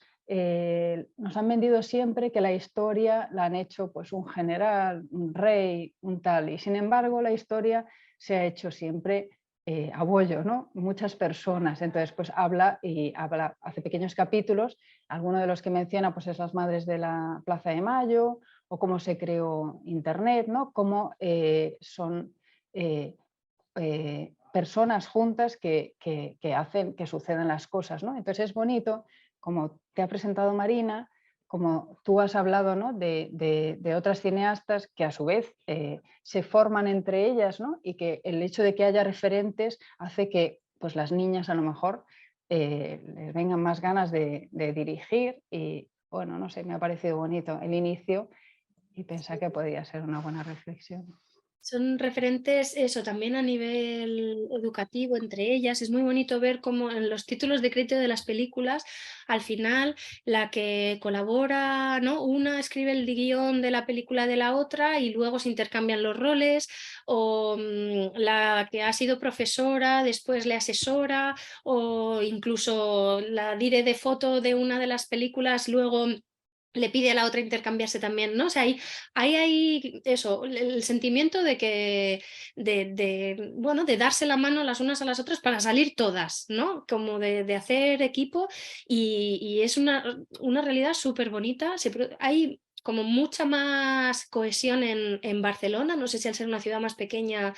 nos han vendido siempre que la historia la han hecho pues, un general, un rey, un tal, y sin embargo la historia se ha hecho siempre a bollo, ¿no? Muchas personas. Entonces, pues hace pequeños capítulos, alguno de los que menciona pues, es las madres de la Plaza de Mayo o cómo se creó Internet, ¿no? Cómo son personas juntas que hacen que sucedan las cosas, ¿no? Entonces es bonito, como te ha presentado Marina, como tú has hablado, ¿no? de otras cineastas que a su vez se forman entre ellas, ¿no? Y que el hecho de que haya referentes hace que pues, las niñas a lo mejor les vengan más ganas de dirigir y bueno, no sé, me ha parecido bonito el inicio y pensé que podría ser una buena reflexión. Son referentes, eso, también a nivel educativo entre ellas. Es muy bonito ver cómo en los títulos de crédito de las películas, al final, la que colabora, ¿no? Una escribe el guión de la película de la otra y luego se intercambian los roles, o la que ha sido profesora después le asesora, o incluso la dire de foto de una de las películas luego le pide a la otra intercambiarse también, ¿no? O sea, hay eso, el sentimiento de que, bueno, de darse la mano las unas a las otras para salir todas, ¿no? Como de hacer equipo y es una realidad súper bonita. Hay como mucha más cohesión en Barcelona. No sé si al ser una ciudad más pequeña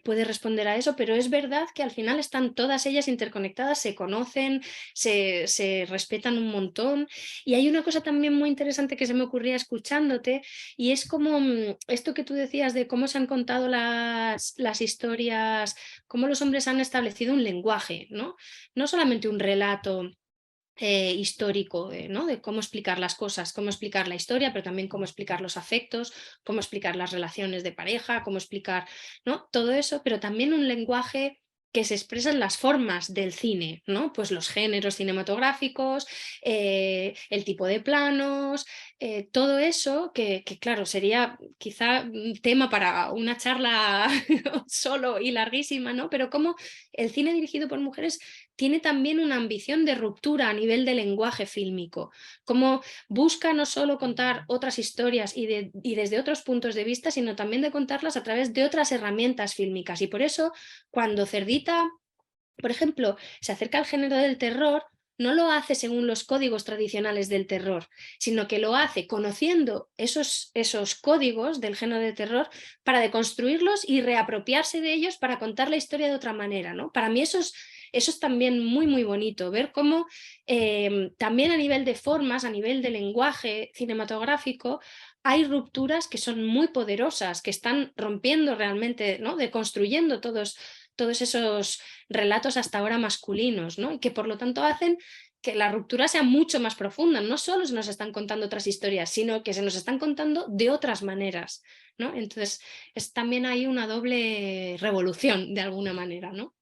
puede responder a eso, pero es verdad que al final están todas ellas interconectadas, se conocen, se respetan un montón. Y hay una cosa también muy interesante que se me ocurría escuchándote, y es como esto que tú decías de cómo se han contado las historias, cómo los hombres han establecido un lenguaje, ¿no? No solamente un relato histórico, ¿no? De cómo explicar las cosas, cómo explicar la historia, pero también cómo explicar los afectos, cómo explicar las relaciones de pareja, cómo explicar, ¿no? Todo eso, pero también un lenguaje que se expresa en las formas del cine, ¿no? Pues los géneros cinematográficos, el tipo de planos, todo eso que, claro, sería quizá un tema para una charla solo y larguísima, ¿no? Pero cómo el cine dirigido por mujeres tiene también una ambición de ruptura a nivel de lenguaje fílmico, como busca no solo contar otras historias y desde otros puntos de vista, sino también de contarlas a través de otras herramientas fílmicas. Y por eso, cuando Cerdita, por ejemplo, se acerca al género del terror, no lo hace según los códigos tradicionales del terror, sino que lo hace conociendo esos códigos del género del terror para deconstruirlos y reapropiarse de ellos para contar la historia de otra manera, ¿no? Para mí eso es también muy, muy bonito, ver cómo también a nivel de formas, a nivel de lenguaje cinematográfico, hay rupturas que son muy poderosas, que están rompiendo realmente, ¿no? Deconstruyendo todos esos relatos hasta ahora masculinos, ¿no? Y que por lo tanto hacen que la ruptura sea mucho más profunda. No solo se nos están contando otras historias, sino que se nos están contando de otras maneras, ¿no? Entonces, es también hay una doble revolución de alguna manera, ¿no?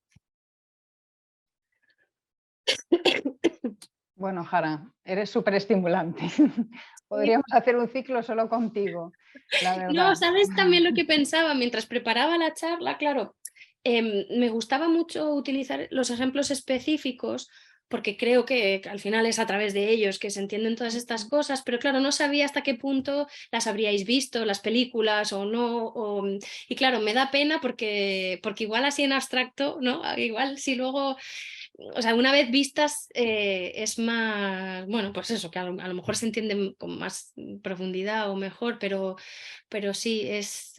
Bueno, Jara, eres súper estimulante. Podríamos hacer un ciclo solo contigo, la verdad. No, ¿sabes también lo que pensaba mientras preparaba la charla? Claro, me gustaba mucho utilizar los ejemplos específicos porque creo que al final es a través de ellos que se entienden todas estas cosas, pero claro, no sabía hasta qué punto las habríais visto, las películas o no, y claro, me da pena porque igual así en abstracto, ¿no? Igual si luego, o sea, una vez vistas es más, bueno, pues eso, que a lo mejor se entiende con más profundidad o mejor, pero sí,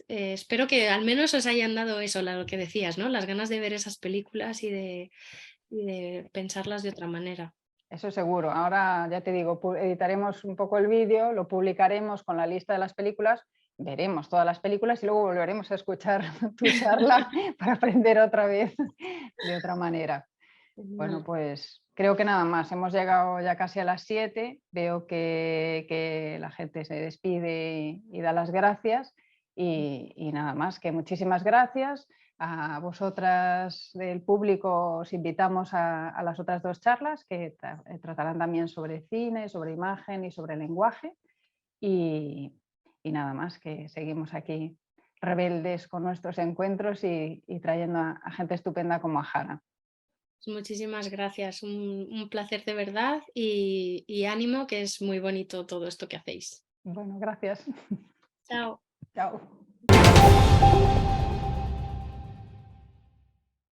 espero que al menos os hayan dado eso, lo que decías, ¿no? Las ganas de ver esas películas y de pensarlas de otra manera. Eso seguro. Ahora ya te digo, editaremos un poco el vídeo, lo publicaremos con la lista de las películas, veremos todas las películas y luego volveremos a escuchar tu charla para aprender otra vez de otra manera. Bueno, pues creo que nada más. Hemos llegado ya casi a las 7. Veo que la gente se despide y da las gracias. Y nada más, que muchísimas gracias. A vosotras del público os invitamos a las otras 2 charlas que tratarán también sobre cine, sobre imagen y sobre lenguaje. Y nada más, que seguimos aquí rebeldes con nuestros encuentros y trayendo a gente estupenda como a Jara. Muchísimas gracias, un placer de verdad y ánimo, que es muy bonito todo esto que hacéis. Bueno, gracias. Chao. Chao.